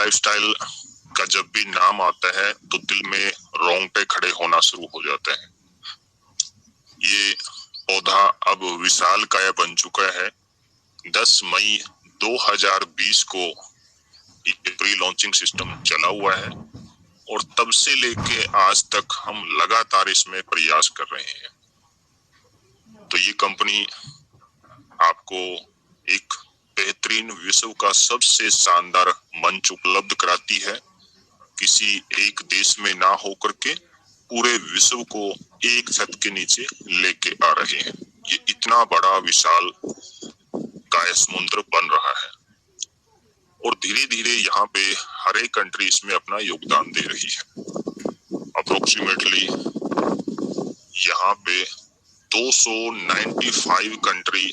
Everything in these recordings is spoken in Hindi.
लाइफस्टाइल का जब भी नाम आता है तो दिल में रोंगटे खड़े होना शुरू हो जाते हैं। ये पौधा अब विशाल काया बन चुका है। 10 मई 2020 को ये प्री लॉन्चिंग सिस्टम चला हुआ है और तब से लेके आज तक हम लगातार इसमें प्रयास कर रहे हैं। तो ये कंपनी आपको एक बेहतरीन विश्व का सबसे शानदार मंच उपलब्ध कराती है। किसी एक देश में ना होकर के पूरे विश्व को एक छत के नीचे लेके आ रहे हैं। ये इतना बड़ा विशाल काय समुद्र बन रहा है और धीरे धीरे यहाँ पे हर एक कंट्री इसमें अपना योगदान दे रही है। अप्रोक्सीमेटली यहाँ पे 295 कंट्री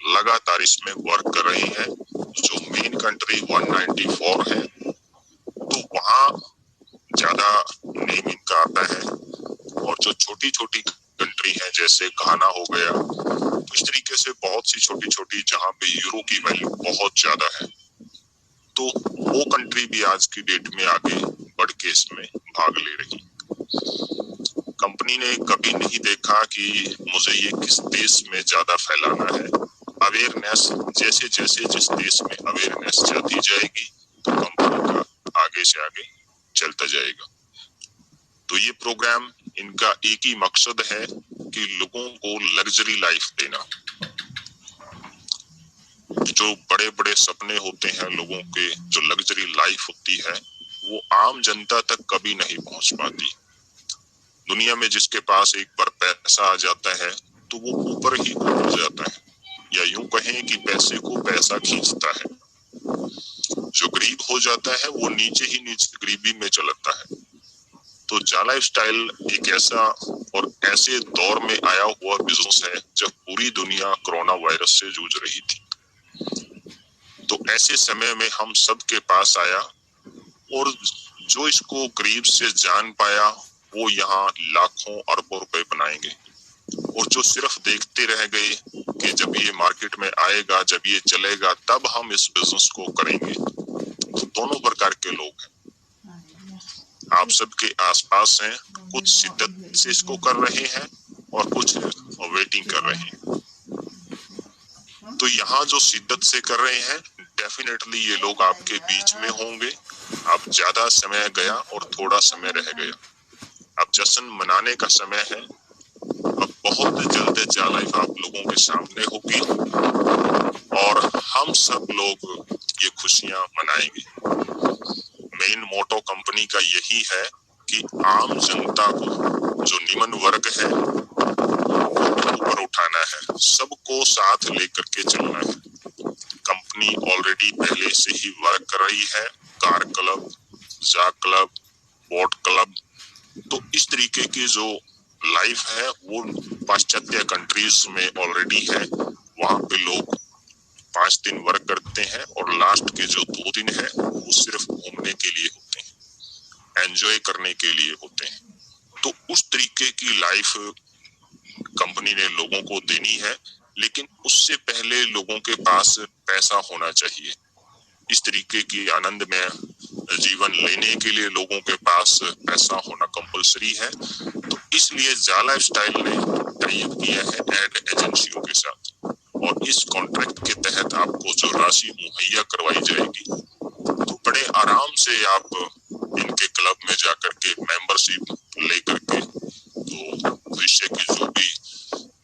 लगातार इसमें वर्क कर रही है। जो मेन कंट्री 194 है, तो वहाँ ज्यादा नेम इनका आता है और जो छोटी छोटी कंट्री है जैसे घाना हो गया, तो इस तरीके से बहुत सी छोटी छोटी जहाँ पे यूरो की वैल्यू बहुत ज्यादा है, तो वो कंट्री भी आज की डेट में आगे बढ़ के इसमें भाग ले रही। कंपनी ने कभी नहीं देखा कि मुझे ये किस देश में ज्यादा फैलाना है। अवेयरनेस जैसे जैसे जिस देश में अवेयरनेस जाती जाएगी तो कंपनी का आगे से आगे चलता जाएगा। तो ये प्रोग्राम इनका एक ही मकसद है कि लोगों को लग्जरी लाइफ देना। जो बड़े बड़े सपने होते हैं लोगों के, जो लग्जरी लाइफ होती है, वो आम जनता तक कभी नहीं पहुंच पाती। दुनिया में जिसके पास एक बार पैसा आ जाता है तो वो ऊपर ही उठ जाता है, या यूं कहें कि पैसे को पैसा खींचता है। जो गरीब हो जाता है वो नीचे ही नीचे गरीबी में चलता है। तो जा लाइफस्टाइल एक ऐसा और ऐसे दौर में आया हुआ बिजनेस है जब पूरी दुनिया कोरोना वायरस से जूझ रही थी। तो ऐसे समय में हम सब के पास आया और जो इसको करीब से जान पाया वो यहाँ लाखों अरबों रुपए बनाएंगे, और जो सिर्फ देखते रह गए कि जब ये मार्केट में आएगा, जब ये चलेगा, तब हम इस बिजनेस को करेंगे। तो दोनों प्रकार के लोग हैं। आप सबके आसपास हैं, कुछ शिद्दत से इसको कर रहे हैं और कुछ वेटिंग कर रहे हैं। तो यहाँ जो शिद्दत से कर रहे हैं, डेफिनेटली ये लोग आपके बीच में होंगे। अब ज्यादा समय गया और थोड़ा समय रह गया। अब जश्न मनाने का समय है। अब बहुत जल्द जा लाइफ आप लोगों के सामने होगी और हम सब लोग ये खुशियां मनाएंगे। मेन मोटो कंपनी का यही है कि आम जनता को, जो निम्न वर्ग है, ऊपर उठाना है, सबको साथ लेकर के चलना है। कंपनी ऑलरेडी पहले से ही वर्क कर रही है। कार क्लब, जा क्लब, बोट क्लब, तो इस तरीके की जो लाइफ है वो पाश्चात्य कंट्रीज में ऑलरेडी है। वहाँ पे लोग 5 दिन वर्क करते हैं और लास्ट के जो 2 दिन है वो सिर्फ घूमने के लिए होते हैं, एंजॉय करने के लिए होते हैं। तो उस तरीके की लाइफ कंपनी ने लोगों को देनी है, लेकिन उससे पहले लोगों के पास पैसा होना चाहिए। इस तरीके की आनंद में जीवन लेने के लिए लोगों के पास पैसा होना कंपलसरी है। तो इसलिए जा लाइफस्टाइल ने टाई अप किया है एड एजेंसियों के साथ, और इस कॉन्ट्रैक्ट के तहत आपको जो राशि मुहैया करवाई जाएगी, तो बड़े आराम से आप इनके क्लब में जाकर के मेंबरशिप लेकर के, तो भविष्य की जो भी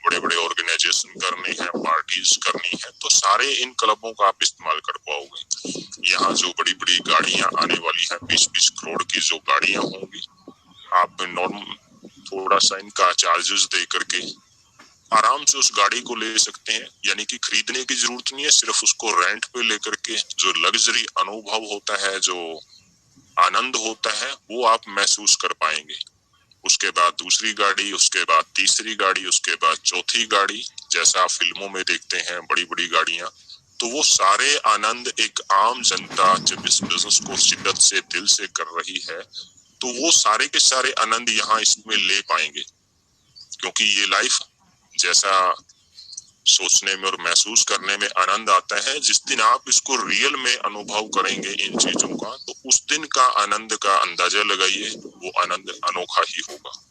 बड़े बड़े ऑर्गेनाइजेशन करनी है, पार्टीज करनी है, तो सारे इन क्लबों का आप इस्तेमाल कर पाओगे। यहाँ जो बड़ी बड़ी गाड़ियां आने वाली हैं, 20-20 करोड़ की जो गाड़ियां होंगी, आप नॉर्मल थोड़ा सा इनका चार्जेस दे करके आराम से उस गाड़ी को ले सकते हैं। यानी कि खरीदने की जरूरत नहीं है, सिर्फ उसको रेंट पे लेकर के जो लग्जरी अनुभव होता है, जो आनंद होता है, वो आप महसूस कर पाएंगे। उसके बाद दूसरी गाड़ी, उसके बाद तीसरी गाड़ी, उसके बाद चौथी गाड़ी, जैसा आप फिल्मों में देखते हैं बड़ी बड़ी गाड़ियां। तो वो सारे आनंद एक आम जनता जब इस बिजनेस को शिद्दत से दिल से कर रही है, तो वो सारे के सारे आनंद यहाँ इसमें ले पाएंगे। क्योंकि ये लाइफ, जैसा सोचने में और महसूस करने में आनंद आता है। जिस दिन आप इसको रियल में अनुभव करेंगे इन चीजों का, तो उस दिन का आनंद का अंदाजा लगाइए, वो आनंद अनोखा ही होगा।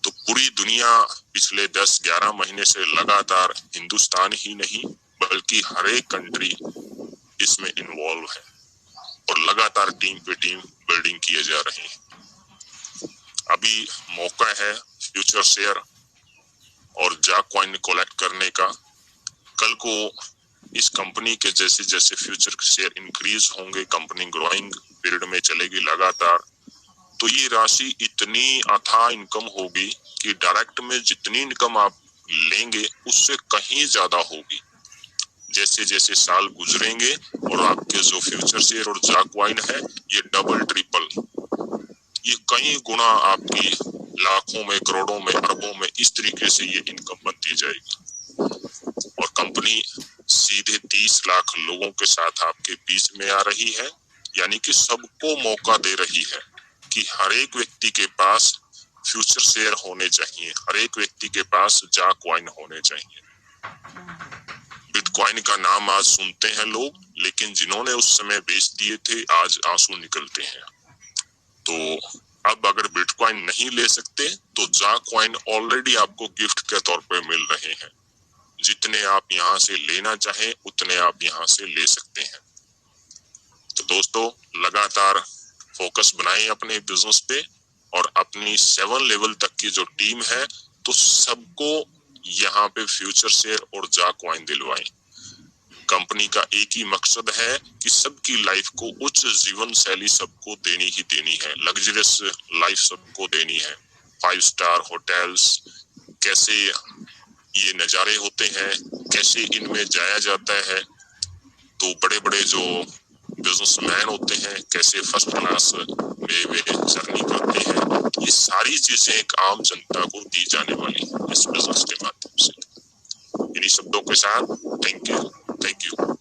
तो पूरी दुनिया पिछले 10-11 महीने से लगातार, हिंदुस्तान ही नहीं बल्कि हर एक कंट्री इसमें इन्वॉल्व है और लगातार टीम पे टीम बिल्डिंग किए जा रहे हैं। अभी मौका है फ्यूचर शेयर और जाक कॉइन कलेक्ट करने का। कल को इस कंपनी के जैसे जैसे फ्यूचर शेयर इंक्रीज होंगे, कंपनी ग्रोइंग पीरियड में चलेगी लगातार, तो ये राशि इतनी अथाह इनकम होगी कि डायरेक्ट में जितनी इनकम आप लेंगे उससे कहीं ज्यादा होगी। जैसे जैसे साल गुजरेंगे और आपके जो फ्यूचर शेयर और जाक कॉइन है ये डबल ट्रिपल, ये कई गुना आपकी लाखों में, करोड़ों में, अरबों में, इस तरीके से ये इनकम बनती जाएगी। और कंपनी सीधे 30 लाख लोगों के साथ आपके बीच में आ रही है, यानी कि सबको मौका दे रही है कि हर एक व्यक्ति के पास फ्यूचर शेयर होने चाहिए, हर एक व्यक्ति के पास जाक कॉइन होने चाहिए। बिटकॉइन का नाम आज सुनते हैं लोग, लेकिन जिन्होंने उस समय बेच दिए थे आज आंसू निकलते हैं। तो अब अगर बिटकॉइन नहीं ले सकते तो जाक कॉइन ऑलरेडी आपको गिफ्ट के तौर पे मिल रहे हैं। जितने आप यहाँ से लेना चाहें उतने आप यहाँ से ले सकते हैं। तो दोस्तों, लगातार फोकस बनाएं अपने बिजनेस पे और अपनी 7 लेवल तक की जो टीम है तो सबको यहाँ पे फ्यूचर शेयर और जाक कॉइन दिलवाएं। कंपनी का एक ही मकसद है कि सबकी लाइफ को उच्च जीवन शैली सबको देनी ही देनी है, लग्जरियस लाइफ सबको देनी है। 5 स्टार होटल्स, कैसे ये नजारे होते हैं, कैसे इनमें जाया जाता है। तो बड़े बड़े जो बिजनेसमैन होते हैं कैसे फर्स्ट क्लास में वे जर्नी करते हैं, ये सारी चीजें एक आम जनता को दी जाने वाली है इस बिजनेस के माध्यम से। इन्हीं शब्दों के साथ थैंक यू।